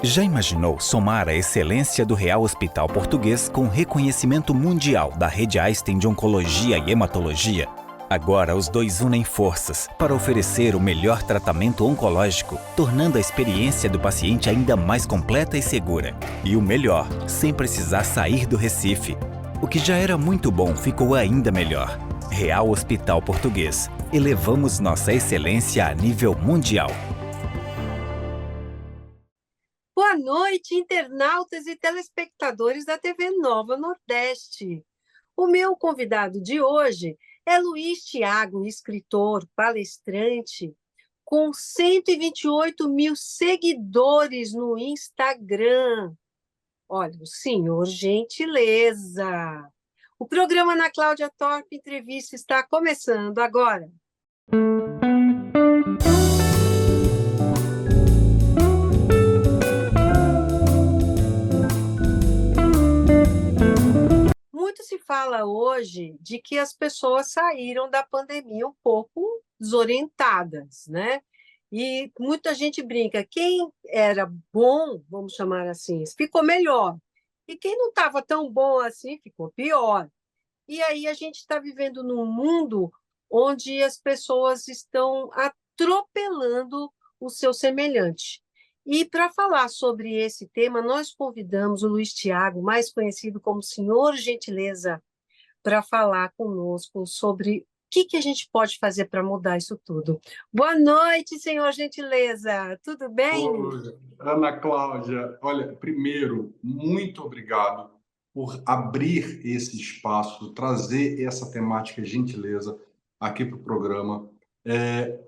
Já imaginou somar a excelência do Real Hospital Português com reconhecimento mundial da Rede Einstein de Oncologia e Hematologia? Agora os dois unem forças para oferecer o melhor tratamento oncológico, tornando a experiência do paciente ainda mais completa e segura. E o melhor, sem precisar sair do Recife. O que já era muito bom ficou ainda melhor. Real Hospital Português. Elevamos nossa excelência a nível mundial. Boa noite, internautas e telespectadores da TV Nova Nordeste. O meu convidado de hoje é Luiz Thiago, escritor, palestrante, com 128 mil seguidores no Instagram. Olha, o senhor gentileza. O programa Ana Cláudia Torpe Entrevista está começando agora. Muito se fala hoje de que as pessoas saíram da pandemia um pouco desorientadas, né? E muita gente brinca, quem era bom, vamos chamar assim, ficou melhor. E quem não estava tão bom assim, ficou pior. E aí a gente está vivendo num mundo onde as pessoas estão atropelando o seu semelhante. E para falar sobre esse tema, nós convidamos o Luiz Thiago, mais conhecido como Senhor Gentileza, para falar conosco sobre o que a gente pode fazer para mudar isso tudo. Boa noite, Senhor Gentileza. Tudo bem? Oi, Ana Cláudia, olha, primeiro, muito obrigado por abrir esse espaço, trazer essa temática gentileza aqui para o programa.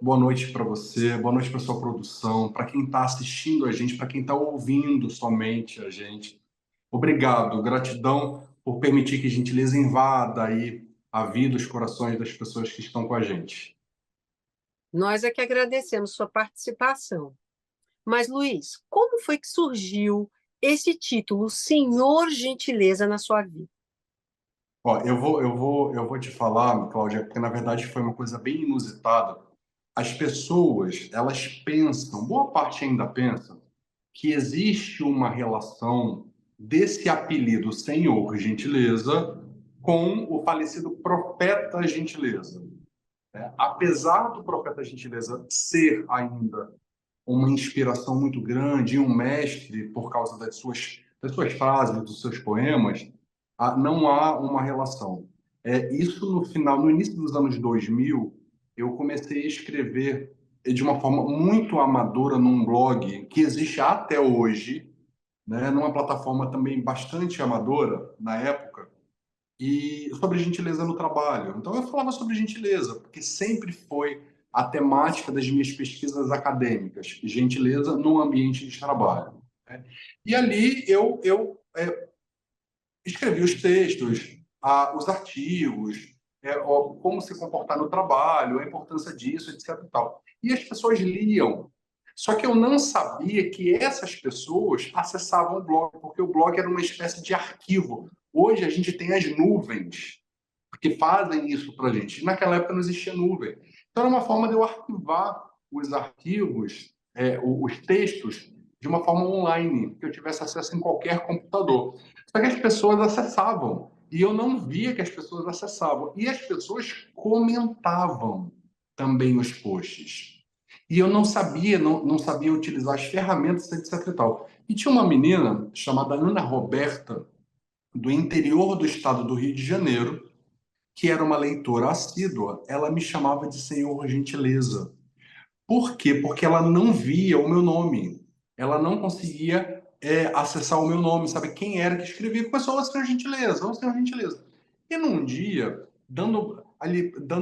Boa noite para você, boa noite para sua produção, para quem está assistindo a gente, para quem está ouvindo somente a gente. Obrigado, gratidão por permitir que gentileza invada aí a vida, os corações das pessoas que estão com a gente. Nós é que agradecemos sua participação. Mas, Luiz, como foi que surgiu esse título, Senhor Gentileza, na sua vida? Ó, eu vou te falar, Cláudia, porque na verdade foi uma coisa bem inusitada. As pessoas, elas pensam, boa parte ainda pensa, que existe uma relação desse apelido Senhor Gentileza com o falecido Profeta Gentileza, né? Apesar do Profeta Gentileza ser ainda uma inspiração muito grande e um mestre por causa das suas frases, dos seus poemas, não há uma relação. Isso no início dos anos 2000, eu comecei a escrever de uma forma muito amadora num blog que existe até hoje, né, numa plataforma também bastante amadora na época, e sobre gentileza no trabalho. Então eu falava sobre gentileza, porque sempre foi a temática das minhas pesquisas acadêmicas, gentileza no ambiente de trabalho, né? E ali eu escrevi os textos, os artigos, como se comportar no trabalho, a importância disso, etc. E tal. E as pessoas liam. Só que eu não sabia que essas pessoas acessavam o blog, porque o blog era uma espécie de arquivo. Hoje a gente tem as nuvens que fazem isso para a gente. Naquela época não existia nuvem. Então era uma forma de eu arquivar os arquivos, os textos, de uma forma online, que eu tivesse acesso em qualquer computador. Só que as pessoas acessavam, e eu não via que as pessoas acessavam. E as pessoas comentavam também os posts. E eu não sabia, não sabia utilizar as ferramentas, etc. E tal. E tinha uma menina chamada Ana Roberta, do interior do estado do Rio de Janeiro, que era uma leitora assídua. Ela me chamava de Senhor Gentileza. Por quê? Porque ela não via o meu nome. Ela não conseguia acessar o meu nome, sabe quem era que escrevia. Começou a Senhor Gentileza, ô Senhor Gentileza. E num dia, dando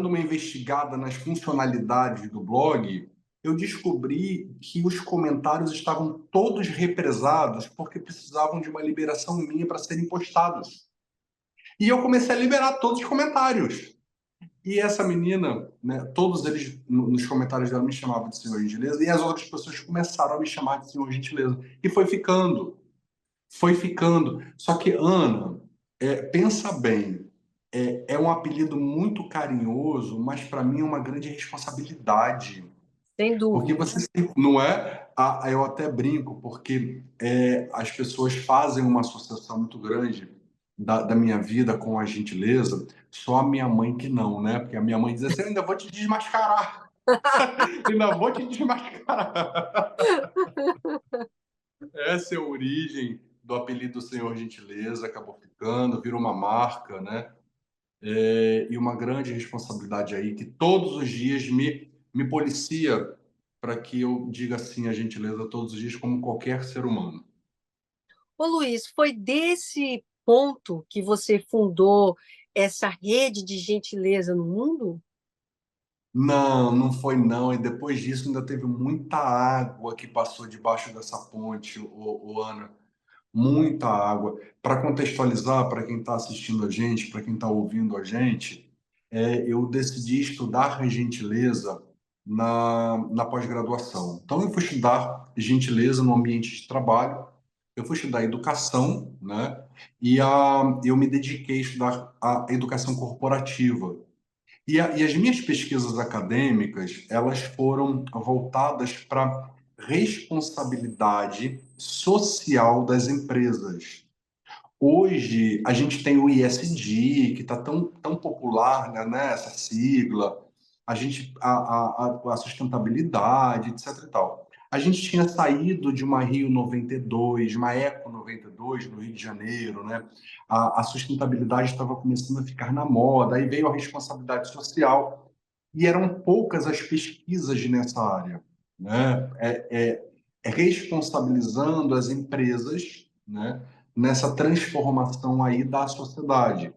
uma investigada nas funcionalidades do blog, eu descobri que os comentários estavam todos represados porque precisavam de uma liberação minha para serem postados. E eu comecei a liberar todos os comentários. E essa menina, né, todos eles nos comentários dela me chamavam de Senhor Gentileza, e as outras pessoas começaram a me chamar de Senhor Gentileza. E foi ficando, foi ficando. Só que, Ana, pensa bem, é um apelido muito carinhoso, mas para mim é uma grande responsabilidade. Sem Porque dúvida. você, não é? Eu até brinco, porque as pessoas fazem uma associação muito grande da minha vida com a gentileza, só a minha mãe que não, né? Porque a minha mãe diz assim: eu ainda vou te desmascarar, ainda vou te desmascarar. Essa é a origem do apelido Senhor Gentileza, acabou ficando, virou uma marca, né? E uma grande responsabilidade aí, que todos os dias me policia para que eu diga sim a gentileza todos os dias, como qualquer ser humano. Ô Luiz, foi desse ponto que você fundou essa rede de gentileza no mundo? Não, não foi não. E depois disso ainda teve muita água que passou debaixo dessa ponte, Ana. Muita água. Para contextualizar, para quem está assistindo a gente, para quem está ouvindo a gente, eu decidi estudar gentileza na pós-graduação. Então, eu fui estudar gentileza no ambiente de trabalho, eu fui estudar educação, né? Eu me dediquei a estudar a educação corporativa. E as minhas pesquisas acadêmicas, elas foram voltadas para responsabilidade social das empresas. Hoje, a gente tem o ISD, que está tão popular, né, essa sigla, a sustentabilidade, etc. e tal. A gente tinha saído de uma Rio 92, uma Eco 92 no Rio de Janeiro, né? A sustentabilidade estava começando a ficar na moda, aí veio a responsabilidade social, e eram poucas as pesquisas nessa área, né? Responsabilizando as empresas, né? Nessa transformação aí da sociedade.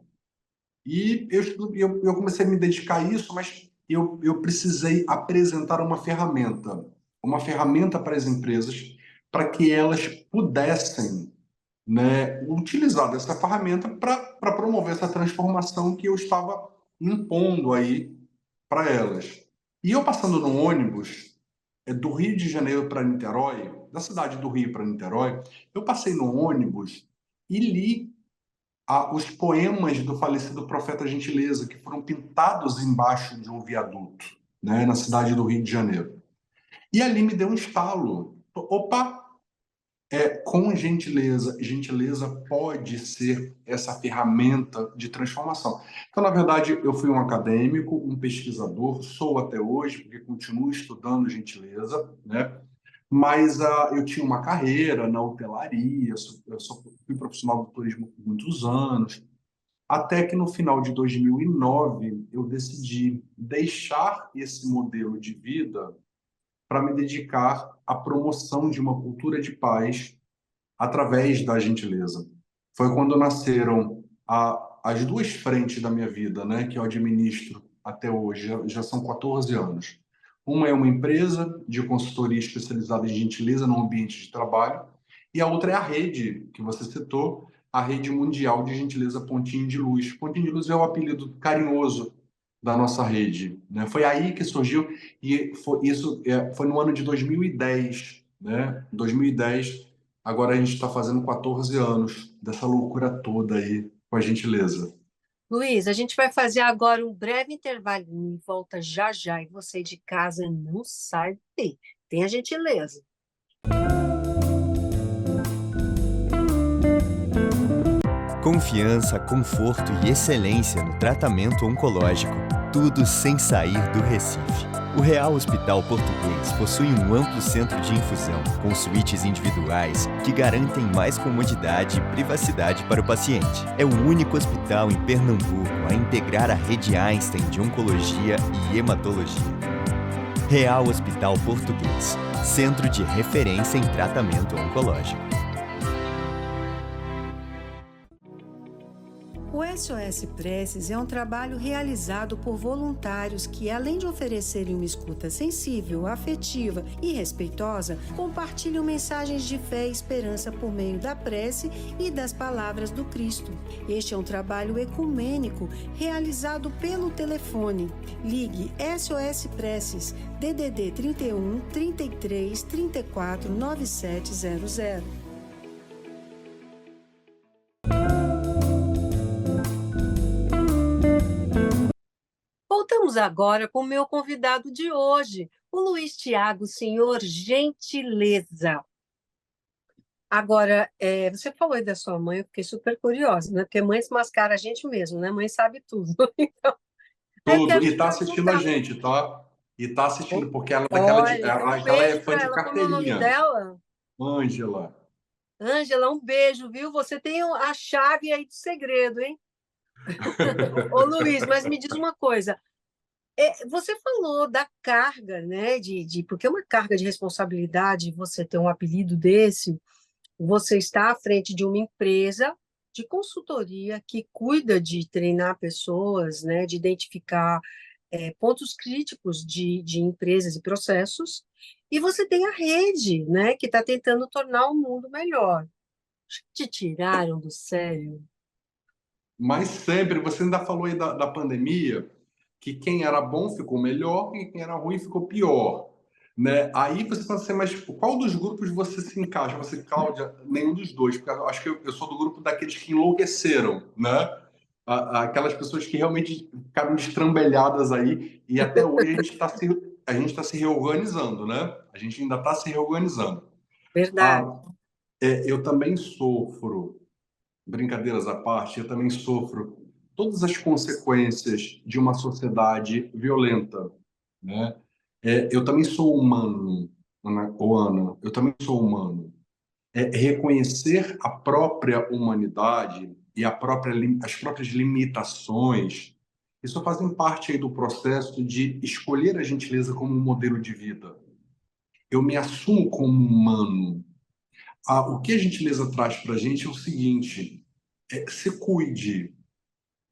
E eu comecei a me dedicar a isso, mas eu precisei apresentar uma ferramenta para as empresas, para que elas pudessem, né, utilizar dessa ferramenta para promover essa transformação que eu estava impondo aí para elas. E eu passando no ônibus do Rio de Janeiro para Niterói, da cidade do Rio para Niterói, eu passei no ônibus e li os poemas do falecido Profeta Gentileza, que foram pintados embaixo de um viaduto, né, na cidade do Rio de Janeiro. E ali me deu um estalo. Opa, com gentileza, gentileza pode ser essa ferramenta de transformação. Então, na verdade, eu fui um acadêmico, um pesquisador, sou até hoje, porque continuo estudando gentileza, né? Mas eu tinha uma carreira na hotelaria, fui profissional do turismo por muitos anos, até que no final de 2009 eu decidi deixar esse modelo de vida para me dedicar à promoção de uma cultura de paz através da gentileza. Foi quando nasceram as duas frentes da minha vida, né, que eu administro até hoje, já são 14 anos. Uma é uma empresa de consultoria especializada em gentileza no ambiente de trabalho, e a outra é a rede, que você citou, a Rede Mundial de Gentileza Pontinho de Luz. Pontinho de Luz é o apelido carinhoso da nossa rede, né? Foi aí que surgiu, e foi no ano de 2010, né? 2010, agora a gente está fazendo 14 anos dessa loucura toda aí com a gentileza. Luiz, a gente vai fazer agora um breve intervalinho e volta já já. E você de casa não sai daí. Tenha gentileza. Confiança, conforto e excelência no tratamento oncológico, tudo sem sair do Recife. O Real Hospital Português possui um amplo centro de infusão, com suítes individuais que garantem mais comodidade e privacidade para o paciente. É o único hospital em Pernambuco a integrar a rede Einstein de Oncologia e Hematologia. Real Hospital Português, centro de referência em tratamento oncológico. O SOS Preces é um trabalho realizado por voluntários que, além de oferecerem uma escuta sensível, afetiva e respeitosa, compartilham mensagens de fé e esperança por meio da prece e das palavras do Cristo. Este é um trabalho ecumênico realizado pelo telefone. Ligue SOS Preces, DDD 31 33 34 9700. Voltamos agora com o meu convidado de hoje, O Luiz Tiago, senhor, gentileza. Agora, você falou aí da sua mãe, eu fiquei super curiosa, né? Porque mãe se mascara a gente mesmo, né? Mãe sabe tudo. Então, aí eu Tudo. quero E te está assistindo a perguntar. gente, tá? E está assistindo, porque ela é Olha, um ela beijo é fã para de ela. Como é o nome carteirinha. dela? Ângela. Ângela, um beijo, viu? Você tem a chave aí do segredo, hein? Ô, Luiz, mas me diz uma coisa. Você falou da carga, né? Porque é uma carga de responsabilidade você ter um apelido desse. Você está à frente de uma empresa de consultoria que cuida de treinar pessoas, né? De identificar pontos críticos de empresas e processos. E você tem a rede, né? Que está tentando tornar o mundo melhor. Te tiraram do sério? Mas sempre, você ainda falou aí da pandemia, que quem era bom ficou melhor e quem era ruim ficou pior. Né? Aí você pensa assim, mas tipo, qual dos grupos você se encaixa? Você, Cláudia, nenhum dos dois, porque eu acho que eu sou do grupo daqueles que enlouqueceram, né? Aquelas pessoas que realmente ficaram destrambelhadas aí, e até hoje a gente tá se reorganizando, né? A gente ainda está se reorganizando. Verdade. Ah, eu também sofro, brincadeiras à parte, eu também sofro todas as consequências de uma sociedade violenta, né? Eu também sou humano, Ana, eu também sou humano. Reconhecer a própria humanidade e as próprias limitações, isso fazem parte aí do processo de escolher a gentileza como um modelo de vida. Eu me assumo como humano. O que a gentileza traz para a gente é o seguinte: se cuide.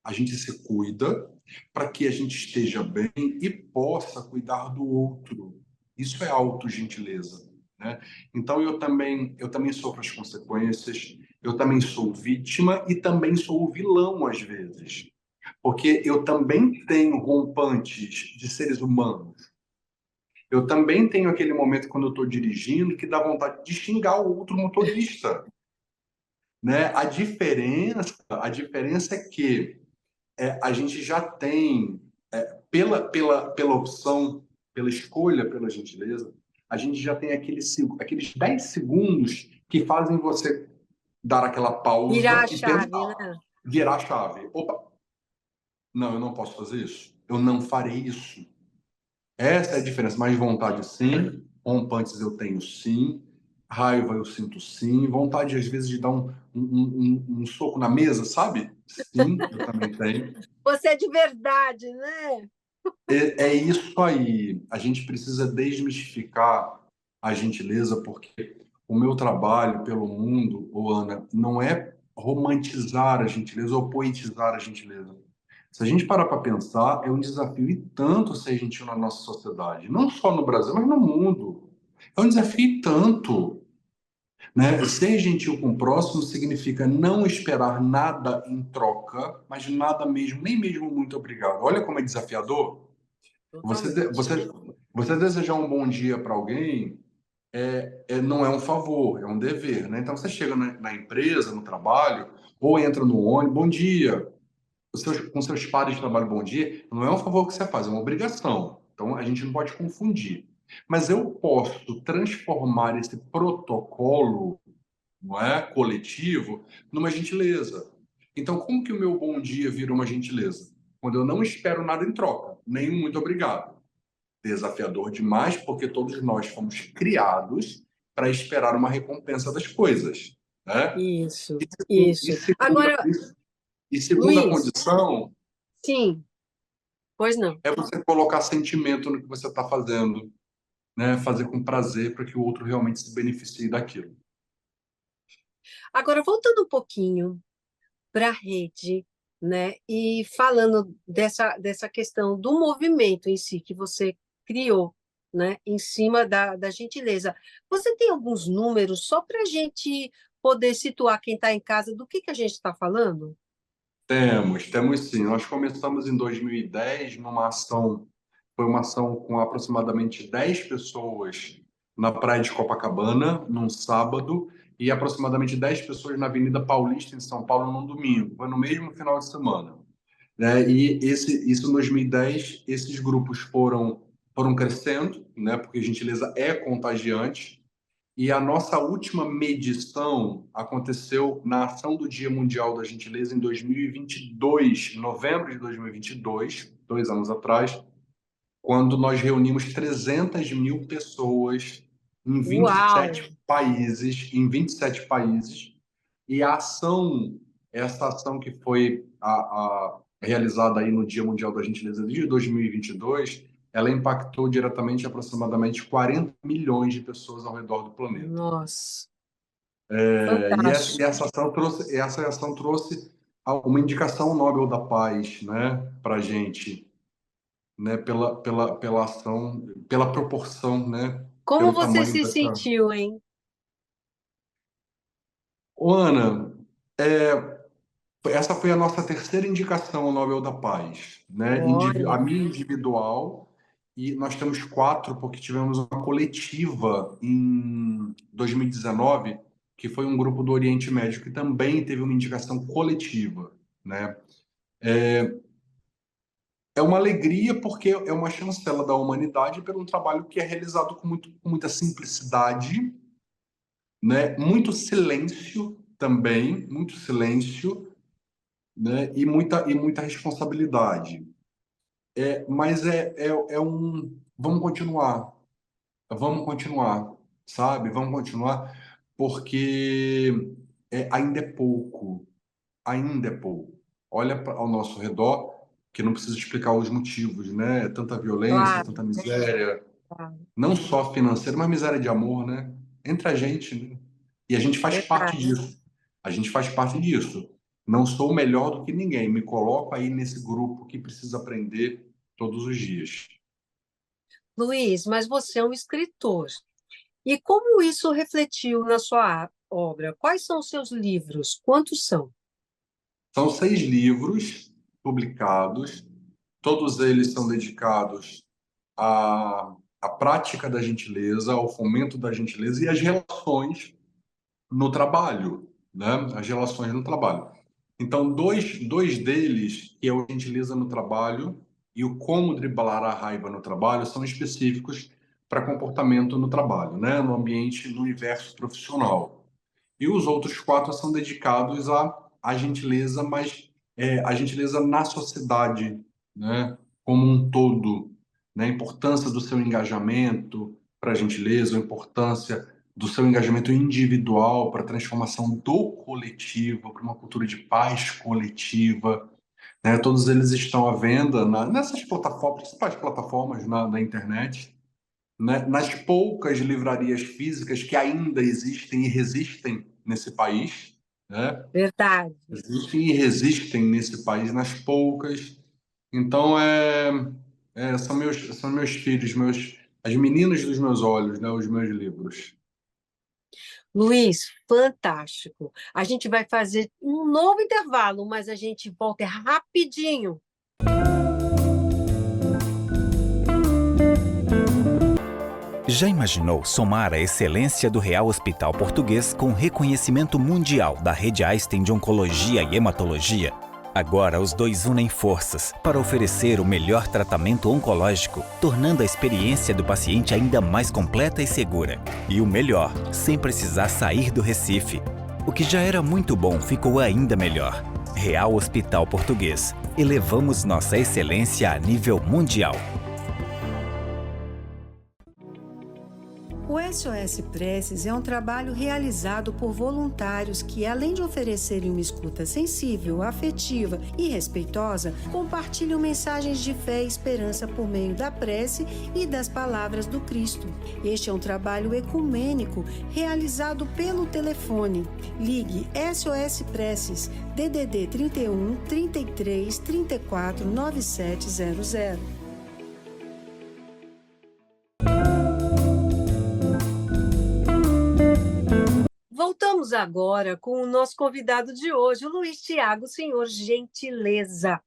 A gente se cuida para que a gente esteja bem e possa cuidar do outro. Isso é autogentileza, né? Então eu também sofro as consequências, eu também sou vítima e também sou o vilão às vezes, porque eu também tenho rompantes de seres humanos. Eu também tenho aquele momento quando eu estou dirigindo que dá vontade de xingar o outro motorista, né? A diferença é que a gente já tem, pela opção, pela escolha, pela gentileza, a gente já tem aqueles 10 segundos que fazem você dar aquela Virar a pausa e chave, pensar, né? virar a chave. Opa, não, eu não posso fazer isso. Eu não farei isso. Essa é a diferença. Mais vontade, sim. Rompantes eu tenho, sim. Raiva eu sinto, sim. Vontade, às vezes, de dar um soco na mesa, sabe? Sim, eu também tenho. Você é de verdade, né? É isso aí. A gente precisa desmistificar a gentileza, porque o meu trabalho pelo mundo, ô Ana, não é romantizar a gentileza ou poetizar a gentileza. Se a gente parar para pensar, é um desafio e tanto ser gentil na nossa sociedade, não só no Brasil, mas no mundo. É um desafio e tanto, né? Ser gentil com o próximo significa não esperar nada em troca, mas nada mesmo, nem mesmo muito obrigado. Olha como é desafiador. Você, de- Totalmente. você, você desejar um bom dia para alguém não é um favor, é um dever, né? Então você chega na empresa, no trabalho, ou entra no ônibus, bom dia. Com seus pares de trabalho, bom dia. Não é um favor que você faz, é uma obrigação. Então a gente não pode confundir. Mas eu posso transformar esse protocolo, não é, coletivo, numa gentileza. Então, como que o meu bom dia vira uma gentileza? Quando eu não espero nada em troca, nem um muito obrigado. Desafiador demais, porque todos nós fomos criados para esperar uma recompensa das coisas, né? Isso, E isso. segunda, Agora, e segunda Luiz, condição sim, pois não. é você colocar sentimento no que você está fazendo, né? Fazer com prazer para que o outro realmente se beneficie daquilo. Agora, voltando um pouquinho para a rede, né? E falando dessa questão do movimento em si que você criou, né? Em cima da gentileza. Você tem alguns números só para a gente poder situar quem está em casa do que a gente está falando? Temos sim. Nós começamos em 2010 foi uma ação com aproximadamente 10 pessoas na praia de Copacabana, num sábado, e aproximadamente 10 pessoas na Avenida Paulista, em São Paulo, num domingo. Foi no mesmo final de semana, né? Isso em 2010, esses grupos foram foram crescendo, né? Porque a gentileza é contagiante. E a nossa última medição aconteceu na ação do Dia Mundial da Gentileza em 2022, em novembro de 2022, 2 anos atrás, quando nós reunimos 300 mil pessoas em Uau! 27 países, e a ação, essa ação que foi realizada aí no Dia Mundial da Gentileza de 2022, ela impactou diretamente aproximadamente 40 milhões de pessoas ao redor do planeta. Nossa, E fantástico. essa ação trouxe uma indicação Nobel da Paz, né, para a gente, né, pela ação, pela proporção, né, Como pelo você tamanho se dessa. sentiu, hein? Ô, Ana, essa foi a nossa terceira indicação ao Nobel da Paz, né? A Olha, minha individual, e nós temos quatro, porque tivemos uma coletiva em 2019, que foi um grupo do Oriente Médio que também teve uma indicação coletiva, né? É uma alegria porque é uma chancela da humanidade pelo um trabalho que é realizado com muita simplicidade, né? Muito silêncio também, muito silêncio, né? E muita responsabilidade. Mas vamos continuar, sabe? Vamos continuar, porque ainda é pouco, ainda é pouco. Olha ao nosso redor, que não precisa explicar os motivos, né? Tanta violência, claro, tanta miséria, claro, não só financeira, mas miséria de amor, né? Entre a gente, né? E a gente faz parte verdade. disso. A gente faz parte disso. Não sou melhor do que ninguém. Me coloco aí nesse grupo que precisa aprender todos os dias. Luiz, mas você é um escritor. E como isso refletiu na sua obra? Quais são os seus livros? Quantos são? São 6 livros publicados. Todos eles são dedicados à prática da gentileza, ao fomento da gentileza e às relações no trabalho, né? As relações no trabalho. Então, dois deles, que é o Gentileza no Trabalho e o Como Driblar a Raiva no Trabalho, são específicos para comportamento no trabalho, né? No ambiente, no universo profissional. E os outros 4 são dedicados à gentileza, mas a gentileza na sociedade, né? Como um todo, né? A importância do seu engajamento para a gentileza, a importância do seu engajamento individual para a transformação do coletivo, para uma cultura de paz coletiva, né? Todos eles estão à venda nessas plataformas, principais plataformas na internet, né? Nas poucas livrarias físicas que ainda existem e resistem nesse país, né? Verdade. Existem e resistem nesse país, nas poucas. Então, são meus filhos, as meninas dos meus olhos, né? Os meus livros. Luiz, fantástico. A gente vai fazer um novo intervalo, mas a gente volta rapidinho. Já imaginou somar a excelência do Real Hospital Português com reconhecimento mundial da Rede Einstein de Oncologia e Hematologia? Agora os dois unem forças para oferecer o melhor tratamento oncológico, tornando a experiência do paciente ainda mais completa e segura. E o melhor, sem precisar sair do Recife. O que já era muito bom ficou ainda melhor. Real Hospital Português. Elevamos nossa excelência a nível mundial. O SOS Preces é um trabalho realizado por voluntários que, além de oferecerem uma escuta sensível, afetiva e respeitosa, compartilham mensagens de fé e esperança por meio da prece e das palavras do Cristo. Este é um trabalho ecumênico realizado pelo telefone. Ligue SOS Preces, DDD 31 33 34 9700. Voltamos agora com o nosso convidado de hoje, o Luiz Tiago, senhor Gentileza.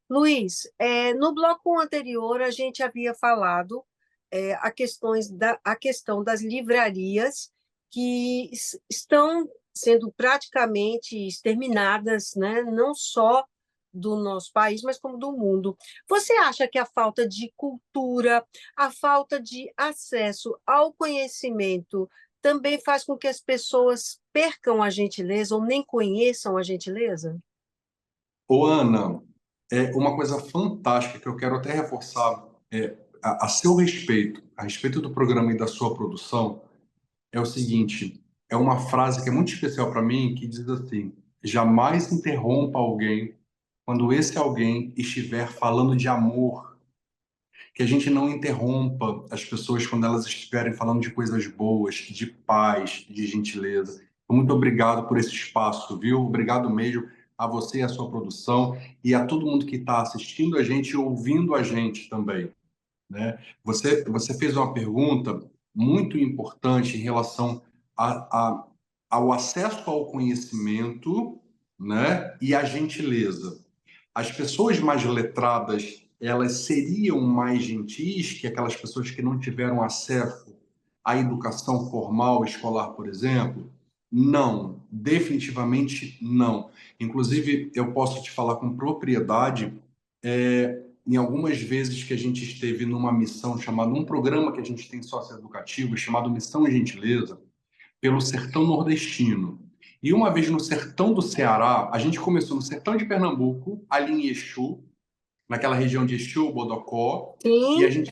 Luiz, no bloco anterior a gente havia falado a questão das livrarias que estão sendo praticamente exterminadas, né? Não só do nosso país, mas como do mundo. Você acha que a falta de cultura, a falta de acesso ao conhecimento também faz com que as pessoas percam a gentileza ou nem conheçam a gentileza? Ô, Ana, é uma coisa fantástica que eu quero até reforçar a seu respeito, a respeito do programa e da sua produção, é o seguinte: é uma frase que é muito especial para mim, que diz assim: jamais interrompa alguém quando esse alguém estiver falando de amor, que a gente não interrompa as pessoas quando elas estiverem falando de coisas boas, de paz, de gentileza. Muito obrigado por esse espaço, viu? Obrigado mesmo a você e a sua produção e a todo mundo que está assistindo a gente e ouvindo a gente também, né? Você fez uma pergunta muito importante em relação a, a, ao acesso ao conhecimento, né? E à gentileza. As pessoas mais letradas, elas seriam mais gentis que aquelas pessoas que não tiveram acesso à educação formal escolar, por exemplo? Não, definitivamente não. Inclusive, eu posso te falar com propriedade, em algumas vezes que a gente esteve numa missão chamada, um programa que a gente tem socioeducativo chamado Missão Gentileza, pelo sertão nordestino. E uma vez no sertão do Ceará, a gente começou no sertão de Pernambuco, ali em Exu, naquela região de Exu, Bodocó, e Sim,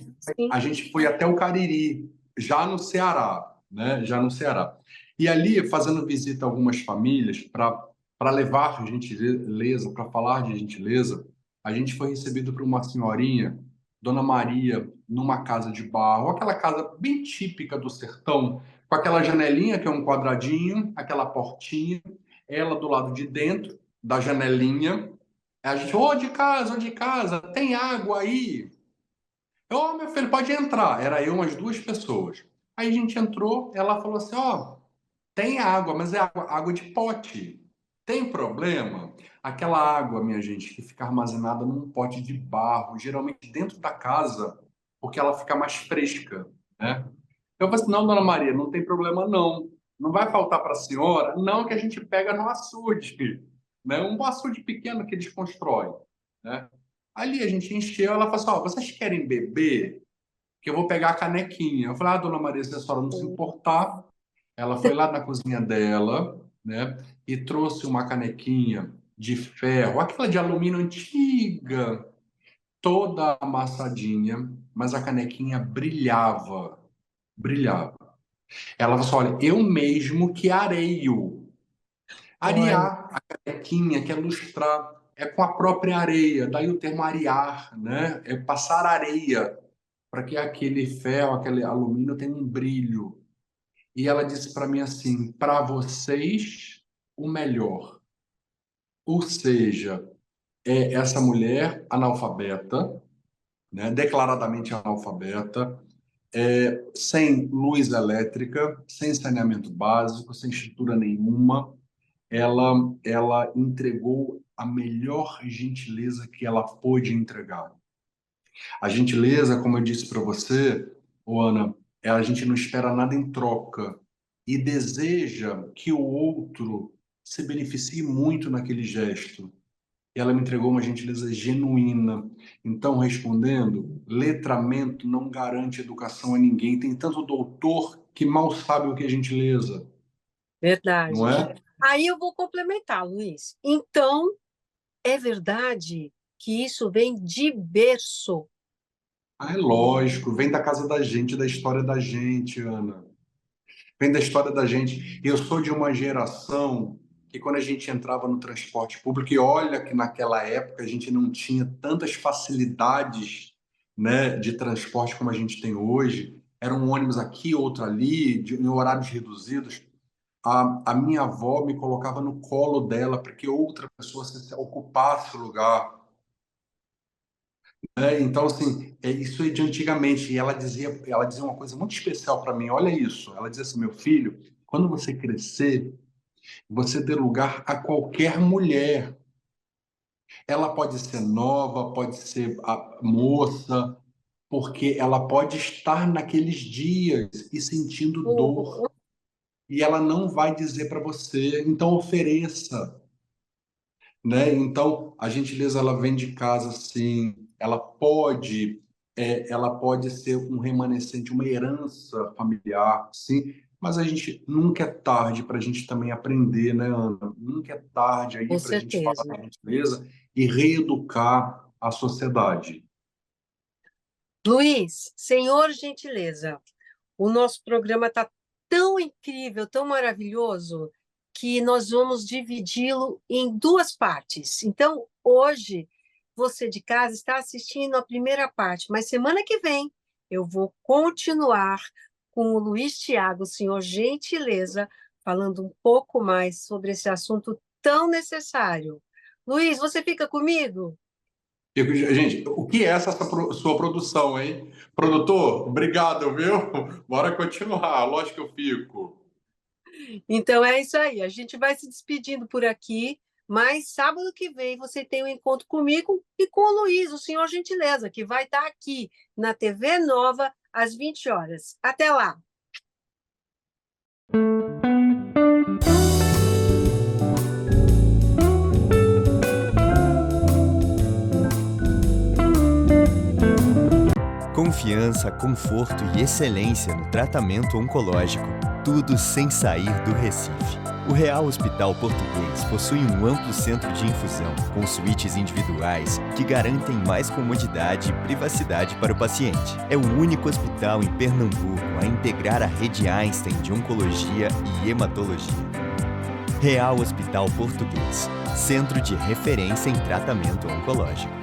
a sim. gente foi até o Cariri, já no Ceará, né? Já no Ceará. E ali, fazendo visita a algumas famílias para levar gentileza, para falar de gentileza, a gente foi recebido por uma senhorinha, Dona Maria, numa casa de barro, aquela casa bem típica do sertão, com aquela janelinha que é um quadradinho, aquela portinha, ela do lado de dentro da janelinha, a gente, ô de casa, tem água aí? Ô, meu filho, pode entrar. Era eu, umas duas pessoas. Aí a gente entrou, ela falou assim, ó, tem água, mas é água de pote. Tem problema? Aquela água, minha gente, que fica armazenada num pote de barro, geralmente dentro da casa, porque ela fica mais fresca, né? Eu falei assim, não, dona Maria, não tem problema não. Não vai faltar para a senhora? Não, que a gente pega no açude, né? Um açude pequeno que eles constroem, né? Ali a gente encheu, ela falou assim, ó, vocês querem beber? Que eu vou pegar a canequinha. Eu falei, ah, dona Maria, se a senhora não se importar, ela foi lá na cozinha dela, né? E trouxe uma canequinha de ferro, aquela de alumínio antiga, toda amassadinha, mas a canequinha brilhava, brilhava. Ela falou assim, olha, eu mesmo que areio. Olha, Arear a canequinha, que é lustrar, é com a própria areia, daí o termo arear, né? É passar areia para que aquele ferro, aquele alumínio tenha um brilho. E ela disse para mim assim: para vocês, o melhor. Ou seja, é essa mulher analfabeta, né, declaradamente analfabeta, sem luz elétrica, sem saneamento básico, sem estrutura nenhuma, ela entregou a melhor gentileza que ela pôde entregar. A gentileza, como eu disse para você, Ana, a gente não espera nada em troca e deseja que o outro se beneficie muito naquele gesto. Ela me entregou uma gentileza genuína. Então, respondendo, letramento não garante educação a ninguém. Tem tanto doutor que mal sabe o que é gentileza, verdade. não é? Aí eu vou complementar, Luiz. Então, é verdade que isso vem de berço. Ah, é lógico, vem da casa da gente, da história da gente, Ana. Vem da história da gente. Eu sou de uma geração que, quando a gente entrava no transporte público, e olha que naquela época a gente não tinha tantas facilidades, né, de transporte como a gente tem hoje, era um ônibus aqui, outro ali, em horários reduzidos. A minha avó me colocava no colo dela para que outra pessoa ocupasse o lugar. Então, assim, isso é de antigamente. E ela dizia uma coisa muito especial para mim. Olha isso. Ela dizia assim, meu filho, quando você crescer, você dê lugar a qualquer mulher. Ela pode ser nova, pode ser a moça, porque ela pode estar naqueles dias e sentindo dor. O- E ela não vai dizer para você, então ofereça. né? Então, a gentileza ela vem de casa, sim. Ela pode ser um remanescente, uma herança familiar, sim. Mas a gente nunca é tarde para a gente também aprender, né, Ana? Nunca é tarde Com aí para a gente falar certeza. da gentileza e reeducar a sociedade. Luiz, senhor gentileza, o nosso programa está tão incrível, tão maravilhoso, que nós vamos dividi-lo em duas partes. Então, hoje, você de casa está assistindo a primeira parte, mas semana que vem eu vou continuar com o Luiz Thiago, senhor gentileza, falando um pouco mais sobre esse assunto tão necessário. Luiz, você fica comigo? Gente, o que é essa sua produção, hein? Produtor, obrigado, viu? Bora continuar, lógico que eu fico. Então é isso aí. A gente vai se despedindo por aqui, mas sábado que vem você tem um encontro comigo e com o Luiz, o senhor gentileza, que vai estar aqui na TV Nova às 20 horas. Até lá! Confiança, conforto e excelência no tratamento oncológico, tudo sem sair do Recife. O Real Hospital Português possui um amplo centro de infusão, com suítes individuais que garantem mais comodidade e privacidade para o paciente. É o único hospital em Pernambuco a integrar a rede Einstein de Oncologia e Hematologia. Real Hospital Português, centro de referência em tratamento oncológico.